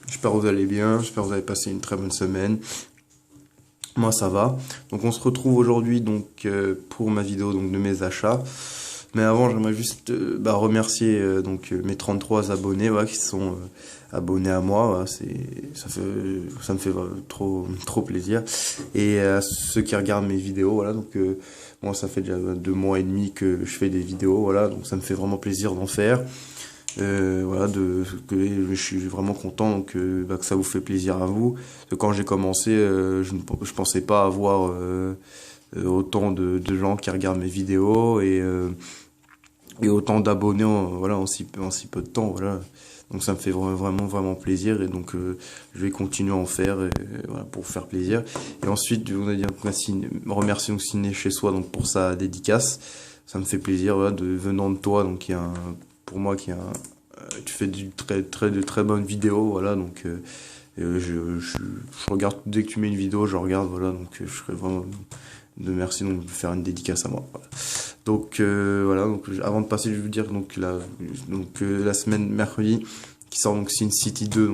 J'espère que vous allez bien, j'espère que vous avez passé une très bonne semaine. Moi ça va. Donc on se retrouve aujourd'hui pour ma vidéo de mes achats. Mais avant j'aimerais juste remercier mes 33 abonnés qui sont abonnés à moi. Ça me fait trop plaisir. Et à ceux qui regardent mes vidéos, moi ça fait déjà 2 mois et demi que je fais des vidéos, donc ça me fait vraiment plaisir d'en faire. Je suis vraiment content que ça vous fait plaisir à vous. Quand j'ai commencé, je pensais pas avoir autant de gens qui regardent mes vidéos et autant d'abonnés en si peu de temps. Donc ça me fait vraiment plaisir et je vais continuer à en faire pour faire plaisir. Et ensuite, on va dire remercier Ciné chez soi pour sa dédicace. Ça me fait plaisir venant de toi, pour moi tu fais de très bonnes vidéos, je regarde dès que tu mets une vidéo, je regarde, je serais vraiment de merci de faire une dédicace à moi. Avant de passer, je vais vous dire la semaine mercredi qui sort Sin City 2,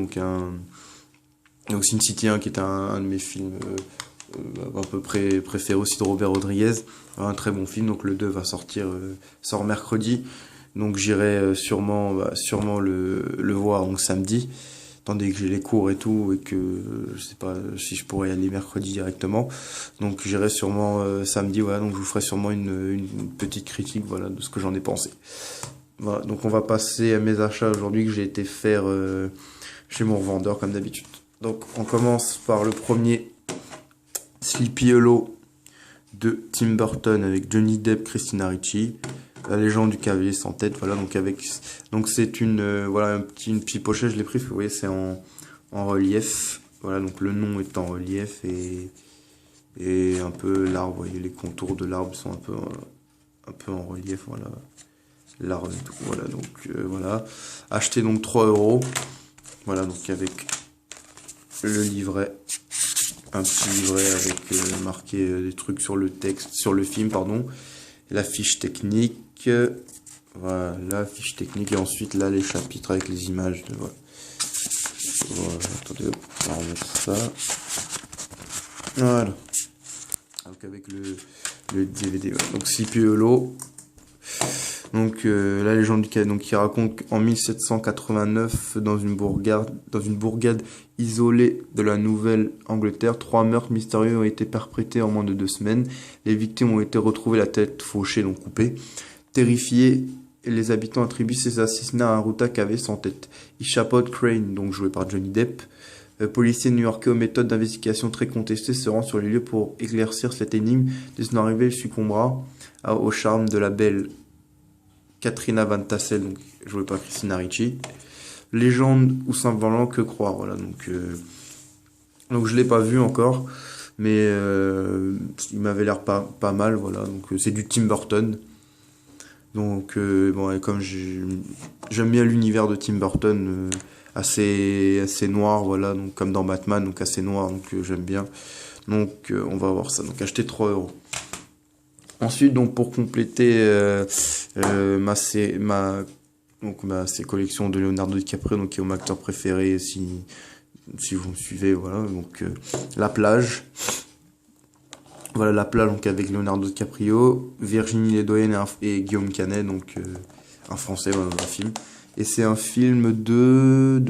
Sin City 1 qui est un de mes films à peu près préféré aussi de Robert Rodriguez, un très bon film. Donc le 2 va sort mercredi. Donc j'irai sûrement le voir samedi, tandis que j'ai les cours et tout et que je sais pas si je pourrais y aller mercredi directement. Donc j'irai sûrement samedi, donc je vous ferai sûrement une petite critique de ce que j'en ai pensé. Voilà, donc on va passer à mes achats aujourd'hui que j'ai été faire chez mon revendeur comme d'habitude. Donc on commence par le premier, Sleepy Hollow de Tim Burton avec Johnny Depp, Christina Ricci. La légende du cavalier sans tête, c'est une petite pochette, je l'ai pris, vous voyez, c'est en relief, donc le nom est en relief et un peu l'arbre, vous voyez, les contours de l'arbre sont un peu en relief, l'arbre et tout, acheté 3 €, avec le livret, un petit livret avec marqué des trucs sur le film, la fiche technique, la fiche technique, et ensuite là les chapitres avec les images attendez, on va remettre ça, donc avec le DVD, donc Sleepy Hollow, la légende du Canada, qui raconte qu'en 1789, dans une bourgade isolée de la Nouvelle-Angleterre, 3 meurtres mystérieux ont été perpétrés en moins de 2 semaines. Les victimes ont été retrouvées la tête fauchée, donc coupée. Terrifiés, les habitants attribuent ces assassinats à un routard cavalier sans tête. Ishapod Crane, donc joué par Johnny Depp, policier new-yorkais aux méthodes d'investigation très contestées, se rend sur les lieux pour éclaircir cette énigme. Dès son arrivée, il succombera au charme de la belle Katrina Van Tassel, jouée par Christina Ricci. Légende ou simplement que croire, donc je l'ai pas vu encore, mais il m'avait l'air pas mal, c'est du Tim Burton. Et comme j'aime bien l'univers de Tim Burton, assez noir, comme dans Batman, assez noir, j'aime bien. On va voir ça, acheter 3 €. Ensuite, pour compléter ma collection de Leonardo DiCaprio, qui est mon acteur préféré, si vous me suivez, La Plage. La Plage, avec Leonardo DiCaprio, Virginie Ledoyen et Guillaume Canet, un Français dans un film. Et c'est un film de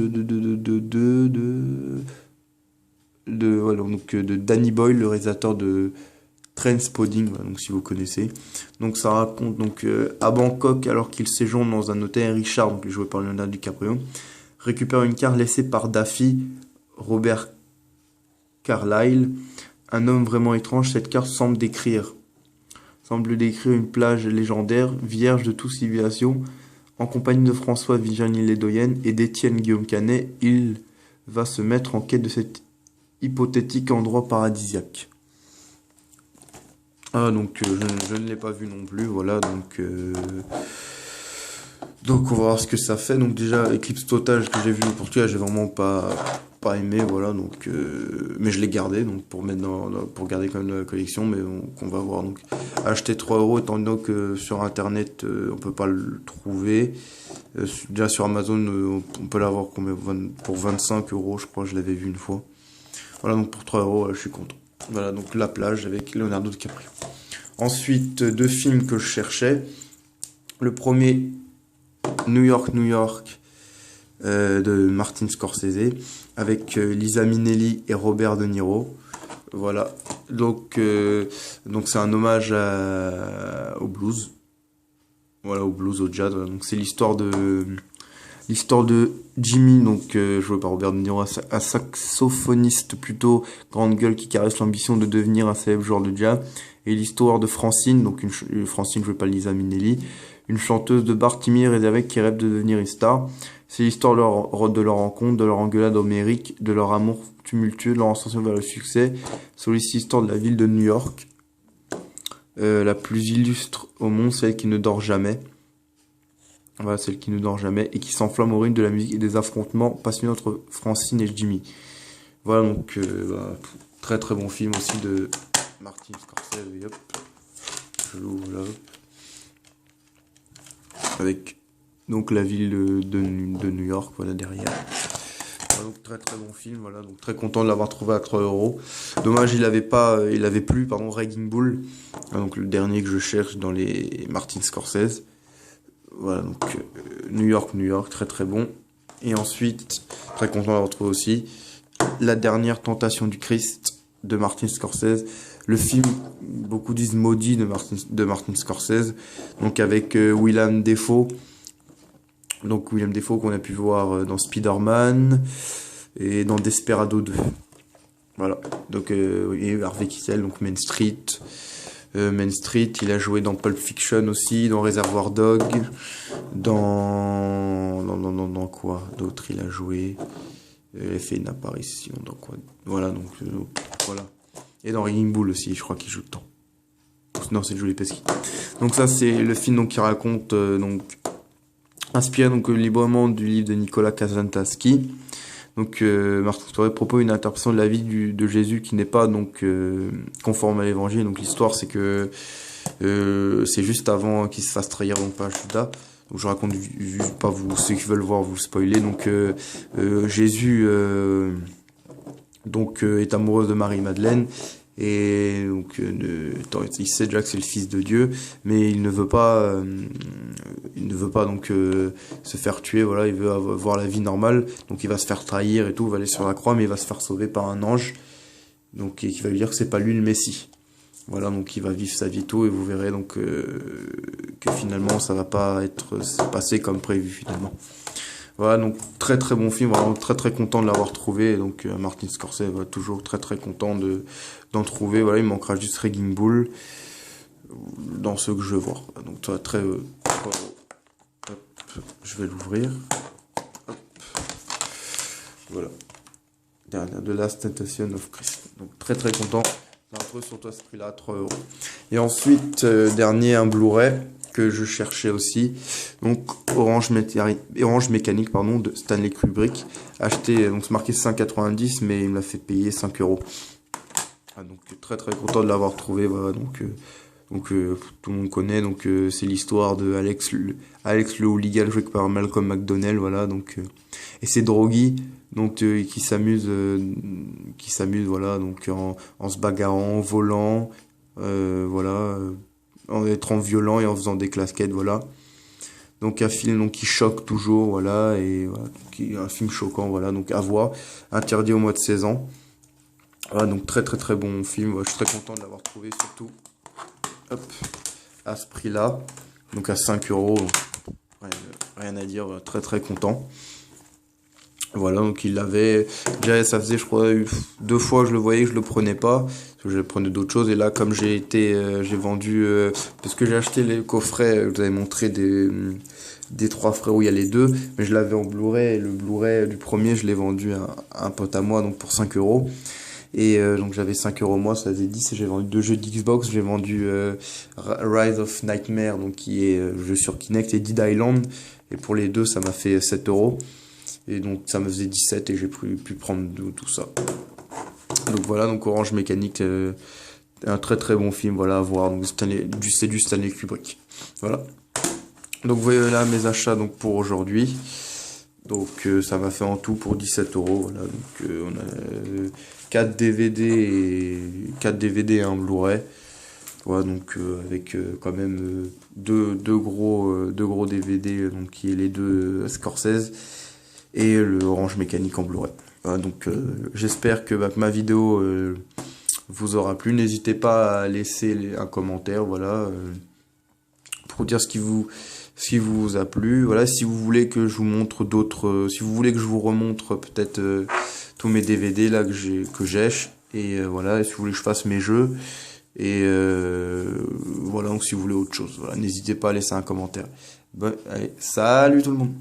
Danny Boyle, le réalisateur de Trainspotting, si vous connaissez. Ça raconte à Bangkok, alors qu'il séjourne dans un hôtel, Richard, joué par Leonardo DiCaprio, récupère une carte laissée par Daffy, Robert Carlyle, un homme vraiment étrange. Cette carte semble décrire une plage légendaire, vierge de toute civilisation. En compagnie de François Virginie Ledoyen et d'Étienne Guillaume Canet, il va se mettre en quête de cet hypothétique endroit paradisiaque. Je ne l'ai pas vu non plus, donc on va voir ce que ça fait. Déjà, Eclipse Total que j'ai vu au Portugal, j'ai vraiment pas pas aimé, voilà, donc mais je l'ai gardé, donc pour mettre pour garder quand même dans la collection, mais qu'on va voir. Donc acheter 3 euros, étant donné que sur internet on peut pas le trouver. Déjà sur Amazon on peut l'avoir pour 25 euros, je crois, je l'avais vu une fois. Voilà, donc pour 3 euros, je suis content. Voilà, donc La Plage avec Leonardo DiCaprio. Ensuite, deux films que je cherchais. Le premier, New York, New York, de Martin Scorsese, avec Liza Minnelli et Robert De Niro. Voilà, donc c'est un hommage au blues. Voilà, au blues, au jazz. Voilà. Donc c'est l'histoire de Jimmy, donc joué par Robert De Niro, un saxophoniste plutôt grande gueule qui caresse l'ambition de devenir un célèbre joueur de jazz. Et l'histoire de Francine, donc Francine jouée par Liza Minnelli, une chanteuse de bar timide et réservée qui rêve de devenir une star. C'est l'histoire de leur rencontre, de leur engueulade homérique, de leur amour tumultueux, de leur ascension vers le succès. C'est aussi l'histoire de la ville de New York, la plus illustre au monde, celle qui ne dort jamais. Voilà, celle qui ne dort jamais et qui s'enflamme au rythme de la musique et des affrontements passionnés entre Francine et Jimmy. Voilà, donc très très bon film aussi de Martin Scorsese. Et hop, je l'ouvre là. Avec donc la ville de New York, voilà, derrière. Voilà, donc très très bon film, voilà, donc très content de l'avoir trouvé à 3 euros. Dommage, il avait plus, Raging Bull, donc le dernier que je cherche dans les Martin Scorsese. Voilà, donc New York, très très bon. Et ensuite, très content de l'avoir trouvé aussi, La dernière tentation du Christ de Martin Scorsese. Le film, beaucoup disent maudit de Martin Scorsese, donc avec Willem Dafoe. Donc Willem Dafoe qu'on a pu voir dans Spider-Man et dans Desperado 2. Voilà, donc et Harvey Keitel, donc Main Street. Il a joué dans Pulp Fiction aussi, dans Reservoir Dogs, dans quoi d'autre il a joué, il a fait une apparition dans quoi, voilà, donc voilà, et dans Raging Bull aussi, je crois qu'il joue dedans. Non, c'est Jolie Pesci. Donc ça c'est le film donc qui raconte inspiré donc librement du livre de Nicolas Kazantzakis. Donc Martin Scorsese propose une interprétation de la vie de Jésus qui n'est pas donc conforme à l'évangile. Donc l'histoire c'est que c'est juste avant qu'il se fasse trahir donc par Judas. Donc je raconte pas ceux qui veulent voir vous spoiler. Donc Jésus est amoureux de Marie-Madeleine. Et donc il sait déjà que c'est le fils de Dieu, mais il ne veut pas donc se faire tuer, voilà, il veut avoir la vie normale, donc il va se faire trahir et tout, il va aller sur la croix, mais il va se faire sauver par un ange, donc et qui va lui dire que c'est pas lui le Messie. Voilà, donc il va vivre sa vie et tout, et vous verrez donc que finalement ça va pas être passé comme prévu finalement. Voilà, donc très très bon film, vraiment très très content de l'avoir trouvé. Donc Martin Scorsese, voilà, toujours très très content d'en trouver. Voilà, il me manquera juste Raging Bull dans ceux que je veux voir. Donc toi, très hop, je vais l'ouvrir. Hop. Voilà. Dernière de Last Temptation of Christ. Donc très très content. J'ai retrouvé sur toi ce prix-là, 3 euros. Et ensuite, dernier, un Blu-ray que je cherchais aussi, donc Orange Mécanique de Stanley Kubrick, acheté, donc c'est marqué 5,90 mais il me l'a fait payer 5 euros. Ah, donc très très content de l'avoir trouvé, voilà, donc tout le monde connaît, donc c'est l'histoire de Alex le hooligan joué par Malcolm McDowell, voilà, donc et c'est Drogi donc qui s'amuse voilà, donc en se bagarrant, en volant, voilà, en étant violent et en faisant des casquettes, voilà. Donc un film donc qui choque toujours, voilà, et voilà, un film choquant, voilà, donc à voir, interdit au moins de 16 ans. Voilà, donc très très très bon film, voilà, je suis très content de l'avoir trouvé, surtout hop, à ce prix-là, donc à 5 euros, rien à dire, voilà, très très content. Voilà, donc il l'avait, déjà ça faisait je crois 2 fois que je le voyais, que je le prenais pas, parce que je prenais d'autres choses, et là comme j'ai vendu, parce que j'ai acheté les coffrets, je vous avais montré des 3 frères où il y a les 2, mais je l'avais en Blu-ray, et le Blu-ray du premier je l'ai vendu à un pote à moi, donc pour 5 euros, et donc j'avais 5 euros moi, ça faisait 10, et j'ai vendu 2 jeux d'Xbox, j'ai vendu Rise of Nightmare, donc qui est jeu sur Kinect, et Dead Island, et pour les deux ça m'a fait 7 euros. Et donc ça me faisait 17 et j'ai pu prendre tout ça. Donc voilà, donc Orange Mécanique, un très très bon film, voilà, à voir. Donc c'est du Stanley Kubrick. Voilà. Donc vous voyez là mes achats donc pour aujourd'hui. Donc ça m'a fait en tout pour 17 €. Voilà. Donc on a 4 DVD et 4 DVD et un Blu-ray. Voilà, donc avec quand même deux gros DVD, donc qui est les deux Scorsese et le Orange Mécanique en Blu-ray. Voilà, donc j'espère que ma vidéo vous aura plu. N'hésitez pas à laisser un commentaire, voilà, pour dire ce qui vous a plu. Voilà, si vous voulez que je vous montre d'autres, si vous voulez que je vous remontre peut-être tous mes DVD là que j'ai, et voilà, si vous voulez que je fasse mes jeux. Et voilà, donc si vous voulez autre chose, voilà, n'hésitez pas à laisser un commentaire. Bon, allez, salut tout le monde!